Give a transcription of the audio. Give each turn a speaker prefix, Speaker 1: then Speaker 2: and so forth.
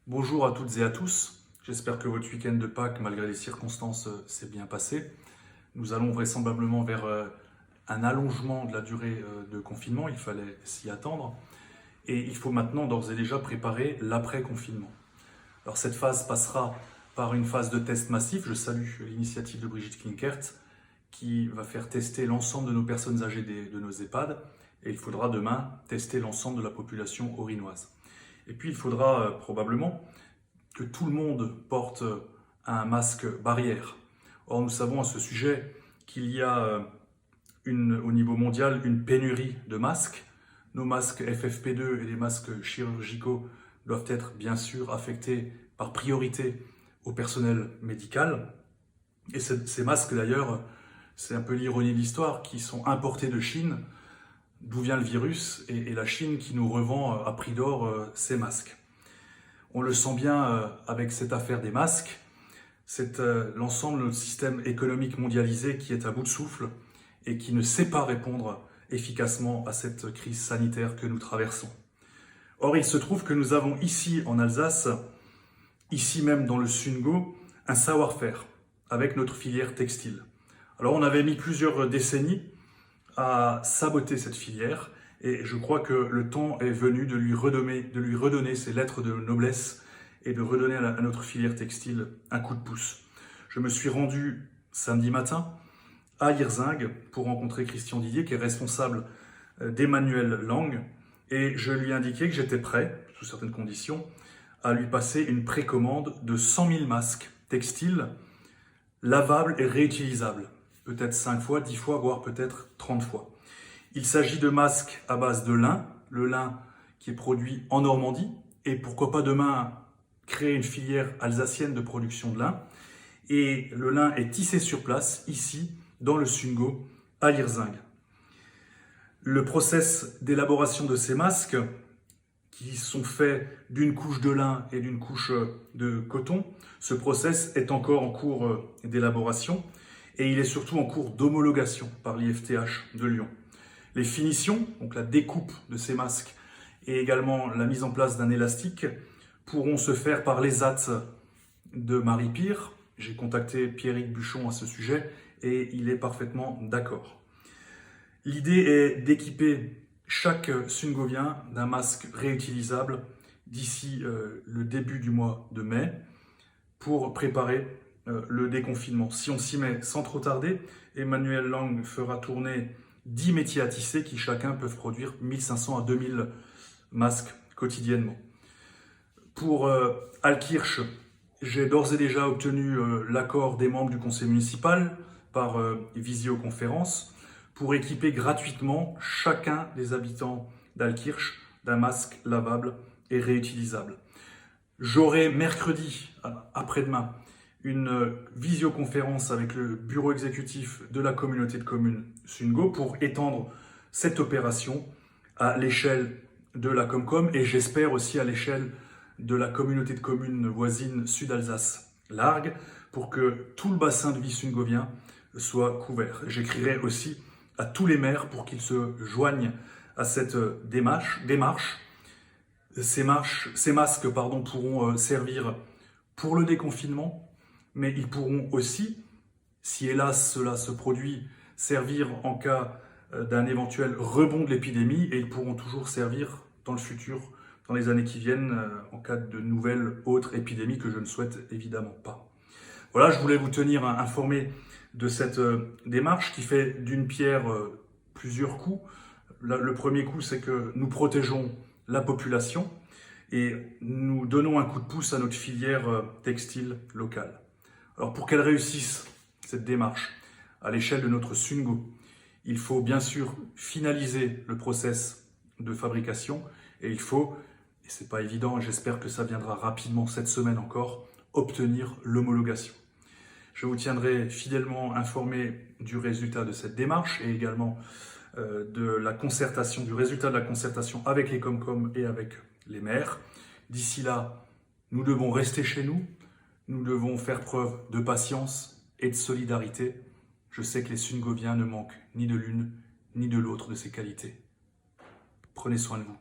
Speaker 1: Bonjour à toutes et à tous, j'espère que votre week-end de Pâques, malgré les circonstances, s'est bien passé. Nous allons vraisemblablement vers un allongement de la durée de confinement, il fallait s'y attendre. Et il faut maintenant d'ores et déjà préparer l'après-confinement. Alors cette phase passera par une phase de test massif. Je salue l'initiative de Brigitte Klinkert qui va faire tester l'ensemble de nos personnes âgées de nos EHPAD. Et il faudra demain tester l'ensemble de la population haut-rhinoise. Et puis il faudra probablement que tout le monde porte un masque barrière. Or nous savons à ce sujet qu'il y a au niveau mondial une pénurie de masques. Nos masques FFP2 et les masques chirurgicaux doivent être bien sûr affectés par priorité au personnel médical. Et ces masques d'ailleurs, c'est un peu l'ironie de l'histoire, qui sont importés de Chine, d'où vient le virus, et la Chine qui nous revend à prix d'or ces masques. On le sent bien avec cette affaire des masques, c'est l'ensemble de notre système économique mondialisé qui est à bout de souffle et qui ne sait pas répondre efficacement à cette crise sanitaire que nous traversons. Or, il se trouve que nous avons ici en Alsace, ici même dans le Sungo, un savoir-faire avec notre filière textile. Alors, on avait mis plusieurs décennies à saboter cette filière et je crois que le temps est venu de lui redonner ses lettres de noblesse et de redonner à notre filière textile un coup de pouce. Je me suis rendu samedi matin à Hirzingue pour rencontrer Christian Didier, qui est responsable d'Emmanuel Lang, et je lui ai indiqué que j'étais prêt, sous certaines conditions, à lui passer une précommande de 100 000 masques textiles, lavables et réutilisables, peut-être 5 fois, 10 fois, voire peut-être 30 fois. Il s'agit de masques à base de lin, le lin qui est produit en Normandie, et pourquoi pas demain créer une filière alsacienne de production de lin. Et le lin est tissé sur place, ici, dans le Sungo, à Hirzingue. Le process d'élaboration de ces masques, qui sont faits d'une couche de lin et d'une couche de coton, ce process est encore en cours d'élaboration et il est surtout en cours d'homologation par l'IFTH de Lyon. Les finitions, donc la découpe de ces masques et également la mise en place d'un élastique, pourront se faire par l'ESAT de Marie-Pire. J'ai contacté Pierrick Buchon à ce sujet et il est parfaitement d'accord. L'idée est d'équiper chaque Sungovien d'un masque réutilisable d'ici le début du mois de mai pour préparer le déconfinement. Si on s'y met sans trop tarder, Emmanuel Lang fera tourner 10 métiers à tisser qui chacun peuvent produire 1500 à 2000 masques quotidiennement. Pour Altkirch, j'ai d'ores et déjà obtenu l'accord des membres du conseil municipal par visioconférence pour équiper gratuitement chacun des habitants d'Altkirch d'un masque lavable et réutilisable. J'aurai mercredi, après-demain, une visioconférence avec le bureau exécutif de la communauté de communes Sungo pour étendre cette opération à l'échelle de la Comcom et j'espère aussi à l'échelle de la communauté de communes voisine Sud-Alsace-Largue pour que tout le bassin de vie sungovien soit couvert. J'écrirai aussi à tous les maires pour qu'ils se joignent à cette démarche. Ces masques pourront servir pour le déconfinement, mais ils pourront aussi, si hélas cela se produit, servir en cas d'un éventuel rebond de l'épidémie et ils pourront toujours servir dans le futur, dans les années qui viennent, en cas de nouvelles autres épidémies que je ne souhaite évidemment pas. Voilà, je voulais vous tenir informé de cette démarche qui fait d'une pierre plusieurs coups. Le premier coup, c'est que nous protégeons la population et nous donnons un coup de pouce à notre filière textile locale. Alors pour qu'elle réussisse, cette démarche, à l'échelle de notre Sungo, il faut bien sûr finaliser le process de fabrication et il faut, et c'est pas évident, j'espère que ça viendra rapidement cette semaine encore, obtenir l'homologation. Je vous tiendrai fidèlement informé du résultat de cette démarche et également du résultat de la concertation avec les Comcom et avec les maires. D'ici là, nous devons rester chez nous, nous devons faire preuve de patience et de solidarité. Je sais que les Sungoviens ne manquent ni de l'une ni de l'autre de ces qualités. Prenez soin de vous.